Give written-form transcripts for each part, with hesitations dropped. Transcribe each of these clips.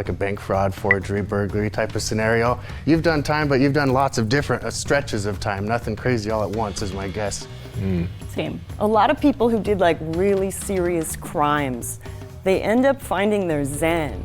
like a bank fraud, forgery, burglary type of scenario. You've done time, but you've done lots of different stretches of time. Nothing crazy all at once is my guess. Same. A lot of people who did like really serious crimes, they end up finding their zen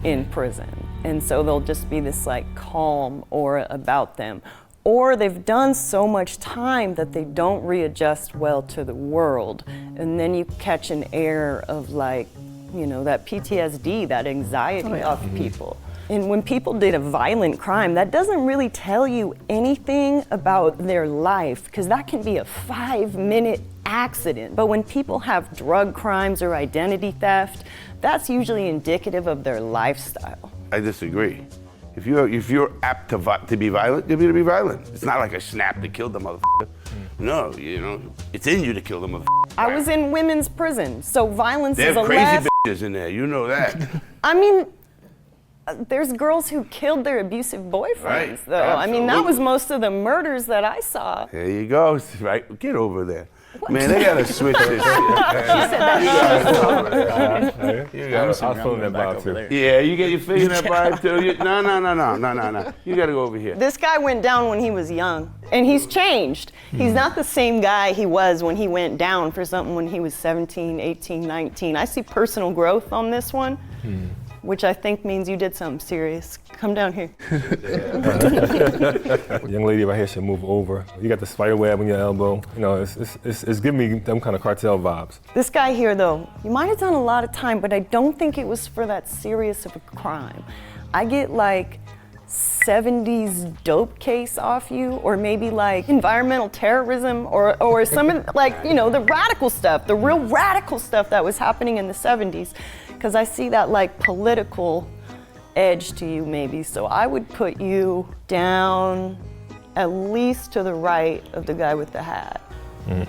in prison. And so they'll just be this like calm aura about them. Or they've done so much time that they don't readjust well to the world. And then you catch an air of like, you know, that PTSD, that anxiety off people. And when people did a violent crime, that doesn't really tell you anything about their life, because that can be a 5-minute accident. But when people have drug crimes or identity theft, that's usually indicative of their lifestyle. I disagree. If you're apt to be violent, you're gonna be violent. It's not like a snap to kill the motherfucker. No, you know, it's in you to kill the motherfucker. I was in women's prison, so violence There's is a crazy bitches in there, you know that. I mean, there's girls who killed their abusive boyfriends, Right, though. I mean, that absolutely. was most of the murders that I saw. There you go, right? Get over there. Man, they gotta switch this shit. I was feeling that vibe too. Yeah, you get your finger in that vibe too? No. You gotta go over here. This guy went down when he was young, and he's changed. He's not the same guy he was when he went down for something when he was 17, 18, 19. I see personal growth on this one, which I think means you did something serious. Come down here. Young lady right here should move over. You got the spider web on your elbow. You know, it's giving me them kind of cartel vibes. This guy here, though, you might have done a lot of time, but I don't think it was for that serious of a crime. I get like 70s dope case off you, or maybe like environmental terrorism, or some of like, you know, the radical stuff, the real radical stuff that was happening in the 70s. Because I see that like political edge to you maybe. So I would put you down at least to the right of the guy with the hat. No,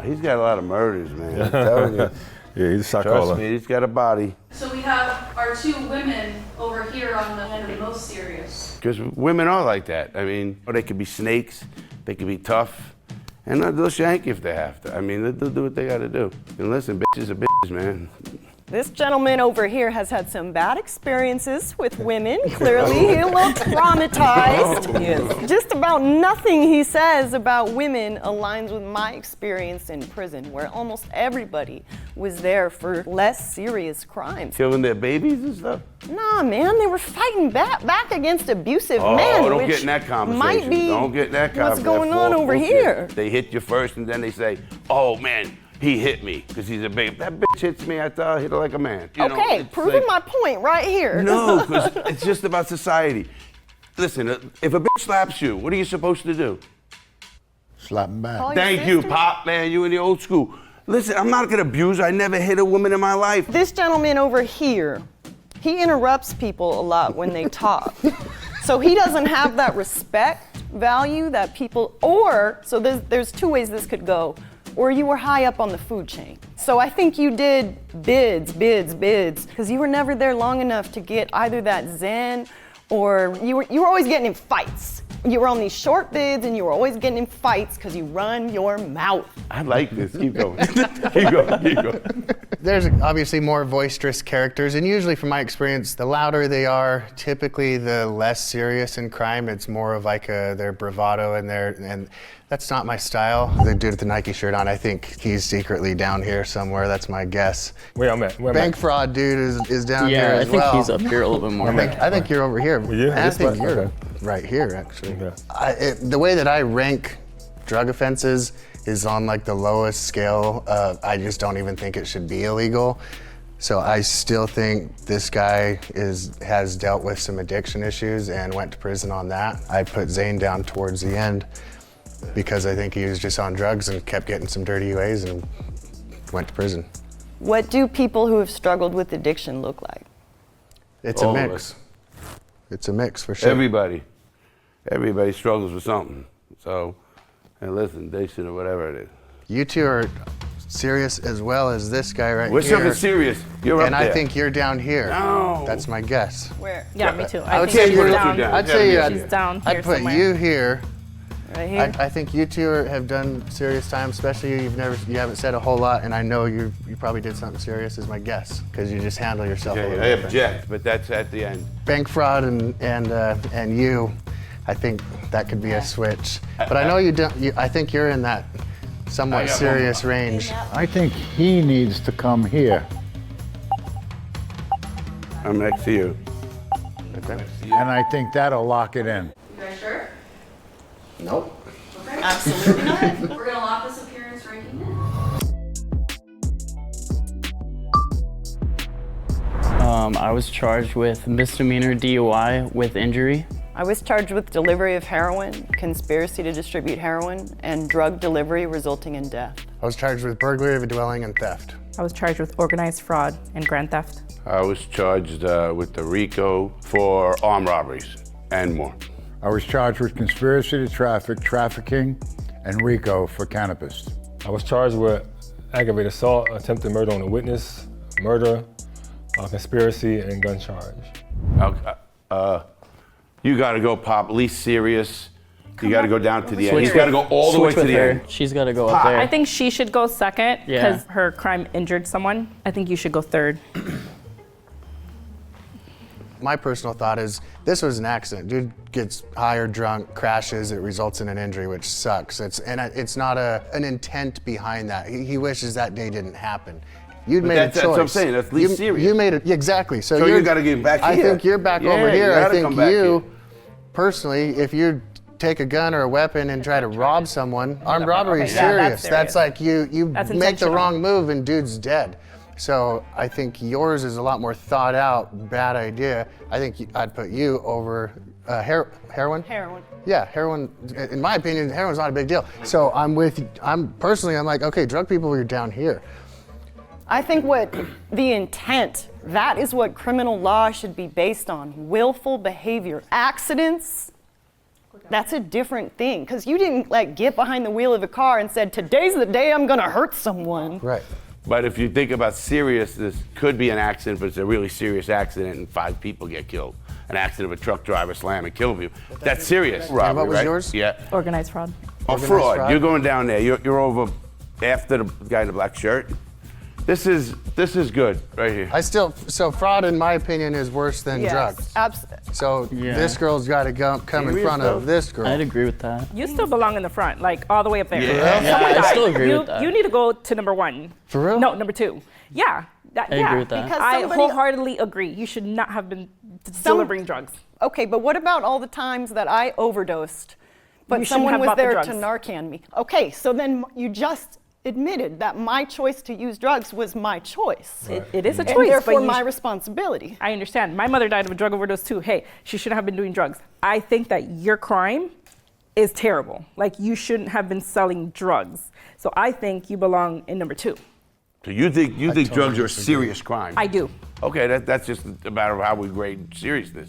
he's got a lot of murders, man. I'm telling you. Yeah, he's a shot Trust caller. me, he's got a body. So we have our two women over here on the end of the most serious. Because women are like that. I mean, they could be snakes, they could be tough, and they'll shank if they have to. I mean, they'll do what they gotta do. And listen, bitches are bitches, man. This gentleman over here has had some bad experiences with women. Clearly, he's a little traumatized. Yes. Just about nothing he says about women aligns with my experience in prison, where almost everybody was there for less serious crimes. Killing their babies and stuff? Nah, man, they were fighting back against abusive Oh, men, don't which get in that conversation. might be Don't get in that what's conversation. going on over here. They hit you first, and then they say, "Oh man, he hit me because he's a baby." That bitch hits me, I thought I hit her like a man. You know, Okay, it's proving like- my point right here. No, because it's just about society. Listen, if a bitch slaps you, what are you supposed to do? Slap him back. Call your Thank you, sister. Pop, man. You in the old school. Listen, I'm not gonna abuse her. I never hit a woman in my life. This gentleman over here, he interrupts people a lot when they talk. So he doesn't have that respect value that people, or, so there's two ways this could go, or you were high up on the food chain. So I think you did bids, because you were never there long enough to get either that zen, or you were always getting in fights. You were on these short bids and you were always getting in fights because you run your mouth. I like this. Keep going. Keep going. There's obviously more boisterous characters, and usually from my experience, the louder they are, typically the less serious in crime. It's more of like their bravado and that's not my style. The dude with the Nike shirt on, I think he's secretly down here somewhere. That's my guess. Where I'm at? Where I'm Bank at? fraud dude is down here Yeah, I as think well. he's up here a little bit more. I think you're over here. you? I This think spot? you're Okay. right here, actually. Okay. The way that I rank drug offenses is on like the lowest scale. I just don't even think it should be illegal. So I still think this guy has dealt with some addiction issues and went to prison on that. I put Zane down towards the end because I think he was just on drugs and kept getting some dirty UAs and went to prison. What do people who have struggled with addiction look like? It's All a of mix. It's a mix for sure. Everybody struggles with something. So, and listen, addiction or whatever it is. You two are serious as well as this guy right We're here. something serious. You're up And there. I think you're down here. No. That's my guess. Where? Yeah, me too. I would think say she's you're down. down. I'd say Yeah, She's down here I'd put somewhere. you here, right here. I think you two have done serious time, especially you haven't said a whole lot, and I know you probably did something serious, is my guess, because you just handle yourself a Yeah, little I different. object, but that's at the end. Bank fraud and you, I think that could be a switch. But I know you don't. I think you're in that somewhat serious range. I think he needs to come here. I'm next to you. Okay. And I think that'll lock it in. You guys sure? Nope. Okay. Absolutely not. We're gonna lock this appearance ranking in. I was charged with misdemeanor DUI with injury. I was charged with delivery of heroin, conspiracy to distribute heroin, and drug delivery resulting in death. I was charged with burglary of a dwelling and theft. I was charged with organized fraud and grand theft. I was charged with the RICO for armed robberies and more. I was charged with conspiracy to trafficking, and RICO for cannabis. I was charged with aggravated assault, attempted murder on a witness, murder, conspiracy, and gun charge. You got to go, Pop. Least serious. You got to go down to the end. He's Switch got to go all the way switch to with the her. end. She's got to go up there. I think she should go second Yeah. because her crime injured someone. I think you should go third. My personal thought is this was an accident. Dude gets high or drunk, crashes, it results in an injury, which sucks. It's not an intent behind that. He wishes that day didn't happen. You'd made a choice. that's what I'm saying. That's least serious. You made it exactly. So So you got to get back I here. think you're back Yeah, over you here. I gotta think come back you, here. personally, if you take a gun or a weapon and try to rob someone, armed robbery is Okay, yeah, serious. that's serious. Like you That's make the intentional. wrong move and dude's dead. So I think yours is a lot more thought out, bad idea. I think I'd put you over heroin. Heroin. Yeah, heroin, in my opinion, heroin's not a big deal. So I'm like, okay, drug people, you're down here. I think what the intent, that is what criminal law should be based on, willful behavior. Accidents, that's a different thing, because you didn't get behind the wheel of a car and said, today's the day I'm gonna hurt someone. Right. But if you think about serious, this could be an accident, but it's a really serious accident and 5 people get killed. An accident of a truck driver slam and kill people. That's serious. Robbery, what was right? yours? Yeah. Organized fraud. Oh, Organized fraud. fraud? You're going down there. You're over after the guy in the black shirt. This is good right here. So fraud, in my opinion, is worse than drugs. So Yeah. this girl's got to come in Serious front of though? this girl. I'd agree with that. You still belong in the front, all the way up there. Yeah. Yeah, Someone I died. still agree you, with that. You need to go to number 1. For real? No, number 2. Yeah. I agree with that. Because I somebody- wholeheartedly agree. You should not have been delivering drugs. Okay, but what about all the times that I overdosed, but You shouldn't someone have was bought the there to drugs. Narcan me? Okay, so then you just admitted that my choice to use drugs was my choice. It is a And choice, therefore but my responsibility. I understand. My mother died of a drug overdose too. Hey, she shouldn't have been doing drugs. I think that your crime is terrible. You shouldn't have been selling drugs. So I think you belong in number 2. So you think drugs are a serious crime? I do. Okay, that's just a matter of how we grade seriousness.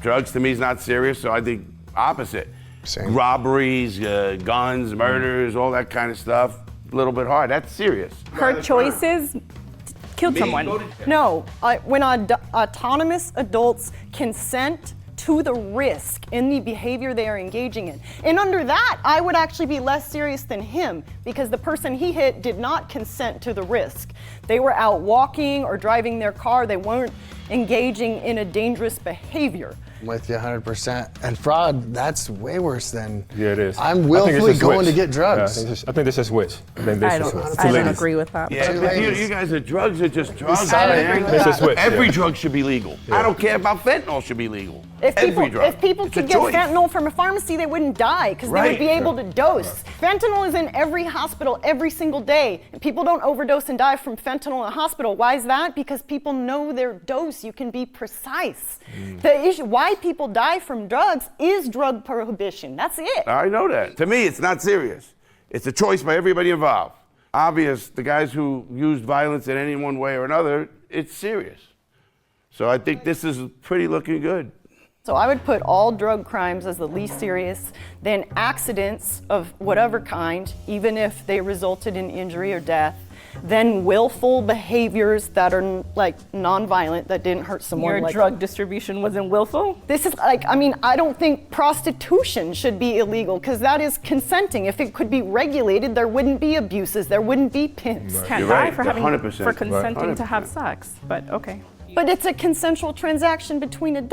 Drugs to me is not serious, so I think opposite. Same. Robberies, guns, murders, all that kind of stuff, a little bit hard. That's serious. Her choices killed someone. No, when autonomous adults consent to the risk in the behavior they are engaging in. And under that, I would actually be less serious than him because the person he hit did not consent to the risk. They were out walking or driving their car. They weren't engaging in a dangerous behavior. I'm with you 100%. And fraud, that's way worse than. Yeah, it is. I'm I think it's willfully a going to switch. get drugs. Yeah, I think this is switch. I think this I is don't, switch. I Two don't ladies. agree with that. Yeah, Two but ladies. you guys are drugs are just drugs, I man. agree with This is switch. Every yeah. drug should be legal. I don't care about fentanyl should be legal. If Every drug. people It's a could get choice. fentanyl from a pharmacy, they wouldn't die because they Right. would be able to dose. Fentanyl is in every hospital every single day. And people don't overdose and die from fentanyl in a hospital. Why is that? Because people know their dose. You can be precise. The issue why people die from drugs is drug prohibition. That's it. I know that. To me, it's not serious. It's a choice by everybody involved. Obvious, the guys who used violence in any one way or another, it's serious. So I think this is pretty looking good. So I would put all drug crimes as the least serious, then accidents of whatever kind, even if they resulted in injury or death, then willful behaviors that are like nonviolent, that didn't hurt someone. Your like drug distribution wasn't willful? This is like, I mean, I don't think prostitution should be illegal because that is consenting. If it could be regulated, there wouldn't be abuses, there wouldn't be pimps. Can't You're die right, for having 100%. for consenting to 100%. have sex, but okay. But it's a consensual transaction between adults.